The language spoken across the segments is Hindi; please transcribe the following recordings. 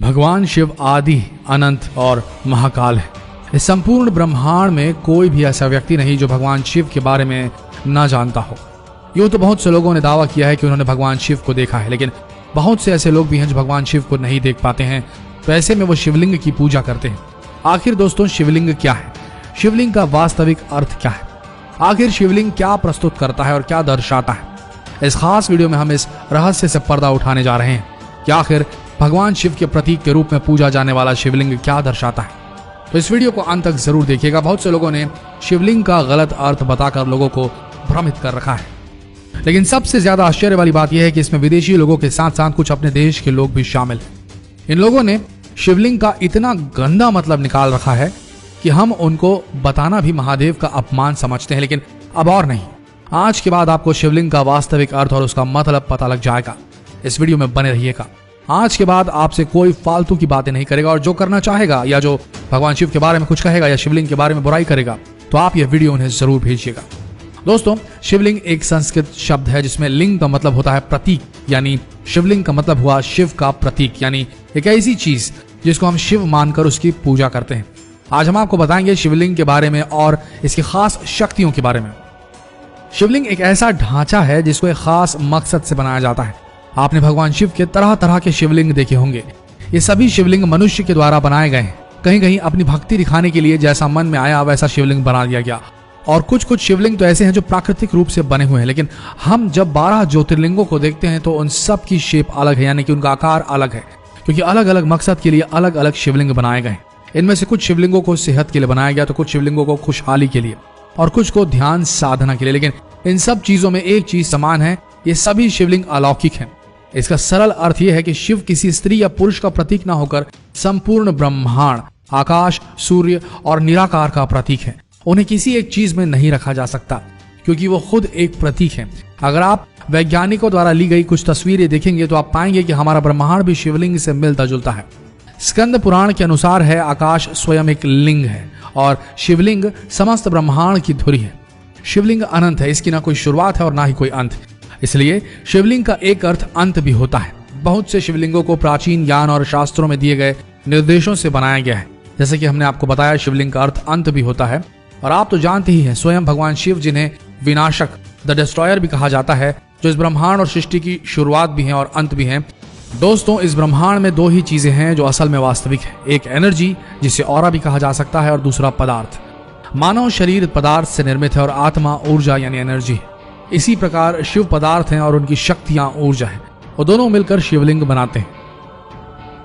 भगवान शिव आदि, अनंत और महाकाल है। इस संपूर्ण ब्रह्मांड में कोई भी ऐसा व्यक्ति नहीं जो भगवान शिव के बारे में न जानता हो। यूं तो बहुत से लोगों ने दावा किया है कि उन्होंने भगवान शिव को देखा है, लेकिन बहुत से ऐसे लोग भी हैं जो भगवान शिव को नहीं देख पाते हैं, तो ऐसे में वो शिवलिंग की पूजा करते हैं। आखिर दोस्तों, शिवलिंग क्या है? शिवलिंग का वास्तविक अर्थ क्या है? आखिर शिवलिंग क्या प्रस्तुत करता है और क्या दर्शाता है? इस खास वीडियो में हम इस रहस्य से पर्दा उठाने जा रहे हैं कि आखिर भगवान शिव के प्रतीक के रूप में पूजा जाने वाला शिवलिंग क्या दर्शाता है। तो इस वीडियो को अंत तक जरूर देखिएगा। बहुत से लोगों ने शिवलिंग का गलत अर्थ बताकर लोगों को भ्रमित कर रखा है, लेकिन सबसे ज्यादा आश्चर्य वाली बात यह है कि इसमें विदेशी लोगों के साथ साथ कुछ अपने देश के लोग भी शामिल हैं। इन लोगों ने शिवलिंग का इतना गंदा मतलब निकाल रखा है कि हम उनको बताना भी महादेव का अपमान समझते हैं। लेकिन अब और नहीं, आज के बाद आपको शिवलिंग का वास्तविक अर्थ और उसका मतलब पता लग जाएगा। इस वीडियो में बने रहिएगा। आज के बाद आपसे कोई फालतू की बातें नहीं करेगा, और जो करना चाहेगा या जो भगवान शिव के बारे में कुछ कहेगा या शिवलिंग के बारे में बुराई करेगा, तो आप यह वीडियो उन्हें जरूर भेजिएगा। दोस्तों, शिवलिंग एक संस्कृत शब्द है जिसमें लिंग का मतलब होता है प्रतीक, यानी शिवलिंग का मतलब हुआ शिव का प्रतीक, यानी एक ऐसी चीज जिसको हम शिव मानकर उसकी पूजा करते हैं। आज हम आपको बताएंगे शिवलिंग के बारे में और इसकी खास शक्तियों के बारे में। शिवलिंग एक ऐसा ढांचा है जिसको एक खास मकसद से बनाया जाता है। आपने भगवान शिव के तरह तरह के शिवलिंग देखे होंगे। ये सभी शिवलिंग मनुष्य के द्वारा बनाए गए हैं। कहीं कहीं अपनी भक्ति दिखाने के लिए जैसा मन में आया वैसा शिवलिंग बना दिया गया, और कुछ कुछ शिवलिंग तो ऐसे हैं जो प्राकृतिक रूप से बने हुए हैं। लेकिन हम जब 12 ज्योतिर्लिंगों को देखते हैं तो उन सब की शेप अलग है, यानी कि उनका आकार अलग है, क्योंकि अलग अलग मकसद के लिए अलग अलग शिवलिंग बनाए गए। इनमें से कुछ शिवलिंगों को सेहत के लिए बनाया गया, तो कुछ शिवलिंगों को खुशहाली के लिए, और कुछ को ध्यान साधना के लिए। लेकिन इन सब चीजों में एक चीज समान है, ये सभी शिवलिंग अलौकिक हैं। इसका सरल अर्थ यह है कि शिव किसी स्त्री या पुरुष का प्रतीक ना होकर संपूर्ण ब्रह्मांड, आकाश, सूर्य और निराकार का प्रतीक है। उन्हें किसी एक चीज में नहीं रखा जा सकता, क्योंकि वो खुद एक प्रतीक है। अगर आप वैज्ञानिकों द्वारा ली गई कुछ तस्वीरें देखेंगे तो आप पाएंगे कि हमारा ब्रह्मांड भी शिवलिंग से मिलता जुलता है। स्कंद पुराण के अनुसार है आकाश स्वयं एक लिंग है और शिवलिंग समस्त ब्रह्मांड की धुरी है। शिवलिंग अनंत है, इसकी ना कोई शुरुआत है और ना ही कोई अंत। इसलिए शिवलिंग का एक अर्थ अंत भी होता है। बहुत से शिवलिंगों को प्राचीन ज्ञान और शास्त्रों में दिए गए निर्देशों से बनाया गया है। जैसे कि हमने आपको बताया, शिवलिंग का अर्थ अंत भी होता है। और आप तो जानते ही हैं, स्वयं भगवान शिव जिन्हें विनाशक, द डिस्ट्रॉयर भी कहा जाता है, जो इस ब्रह्मांड और सृष्टि की शुरुआत भी है और अंत भी है। दोस्तों, इस ब्रह्मांड में दो ही चीजें हैं जो असल में वास्तविक है। एक एनर्जी, जिसे ऑरा भी कहा जा सकता है, और दूसरा पदार्थ। मानव शरीर पदार्थ से निर्मित है और आत्मा ऊर्जा यानी एनर्जी है। इसी प्रकार शिव पदार्थ हैं और उनकी शक्तियां ऊर्जा है, और दोनों मिलकर शिवलिंग बनाते हैं।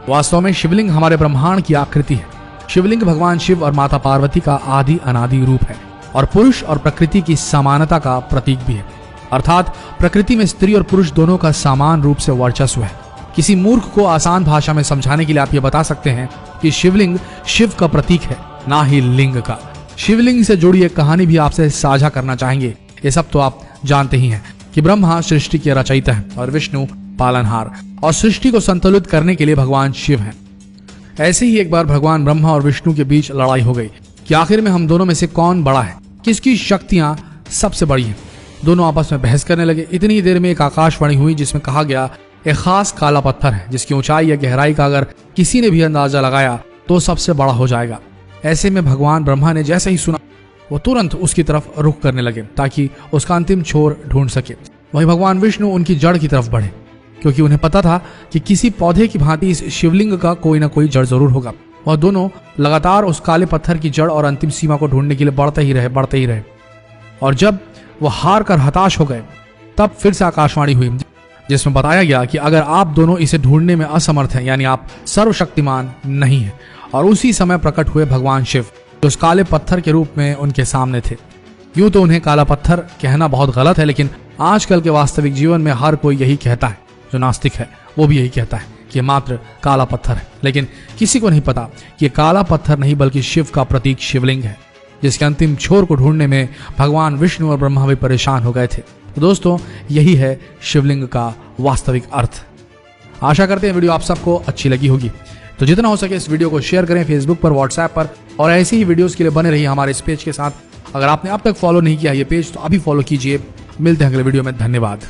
वास्तव में शिवलिंग हमारे ब्रह्मांड की आकृति है। शिवलिंग भगवान शिव और माता पार्वती का आदि अनादि रूप है, और पुरुष और प्रकृति की समानता का प्रतीक भी है। अर्थात प्रकृति में स्त्री और पुरुष दोनों का समान रूप से वर्चस्व है। किसी मूर्ख को आसान भाषा में समझाने के लिए आप ये बता सकते हैं कि शिवलिंग शिव का प्रतीक है, ना ही लिंग का। शिवलिंग से जुड़ी एक कहानी भी आपसे साझा करना चाहेंगे। ये सब तो आप जानते ही हैं कि ब्रह्मा सृष्टि के रचयिता है और विष्णु पालनहार, और सृष्टि को संतुलित करने के लिए भगवान शिव हैं। ऐसे ही एक बार भगवान ब्रह्मा और विष्णु के बीच लड़ाई हो गई कि आखिर में हम दोनों में से कौन बड़ा है, किसकी शक्तियां सबसे बड़ी हैं। दोनों आपस में बहस करने लगे। इतनी देर में एक आकाशवाणी हुई जिसमें कहा गया, एक खास काला पत्थर है जिसकी ऊंचाई या गहराई का अगर किसी ने भी अंदाजा लगाया तो सबसे बड़ा हो जाएगा। ऐसे में भगवान ब्रह्मा ने जैसे ही सुना, वो तुरंत उसकी तरफ रुख करने लगे ताकि उसका अंतिम छोर ढूंढ सके। वहीं भगवान विष्णु उनकी जड़ की तरफ बढ़े, क्योंकि उन्हें पता था कि किसी पौधे की भांति इस शिवलिंग का कोई ना कोई जड़ जरूर होगा। वह दोनों लगातार उस काले पत्थर की जड़ और अंतिम सीमा को ढूंढने के लिए बढ़ते ही रहे। और जब वह हार कर हताश हो गए, तब फिर से आकाशवाणी हुई जिसमें बताया गया कि अगर आप दोनों इसे ढूंढने में असमर्थ हैं, यानी आप सर्वशक्तिमान नहीं हैं। और उसी समय प्रकट हुए भगवान शिव, जो उस काले पत्थर के रूप में उनके सामने थे। यूं तो उन्हें काला पत्थर कहना बहुत गलत है, लेकिन आजकल के वास्तविक जीवन में हर कोई यही कहता है। जो नास्तिक है वो भी यही कहता है कि मात्र काला पत्थर है। लेकिन किसी को नहीं पता कि काला पत्थर नहीं बल्कि शिव का प्रतीक शिवलिंग है, जिसके अंतिम छोर को ढूंढने में भगवान विष्णु और ब्रह्मा भी परेशान हो गए थे। तो दोस्तों, यही है शिवलिंग का वास्तविक अर्थ। आशा करते हैं वीडियो आप सबको अच्छी लगी होगी। तो जितना हो सके इस वीडियो को शेयर करें फेसबुक पर, व्हाट्सएप पर, और ऐसी ही वीडियोस के लिए बने रहिए हमारे इस पेज के साथ। अगर आपने अब तक फॉलो नहीं किया ये पेज तो अभी फॉलो कीजिए। मिलते हैं अगले वीडियो में। धन्यवाद।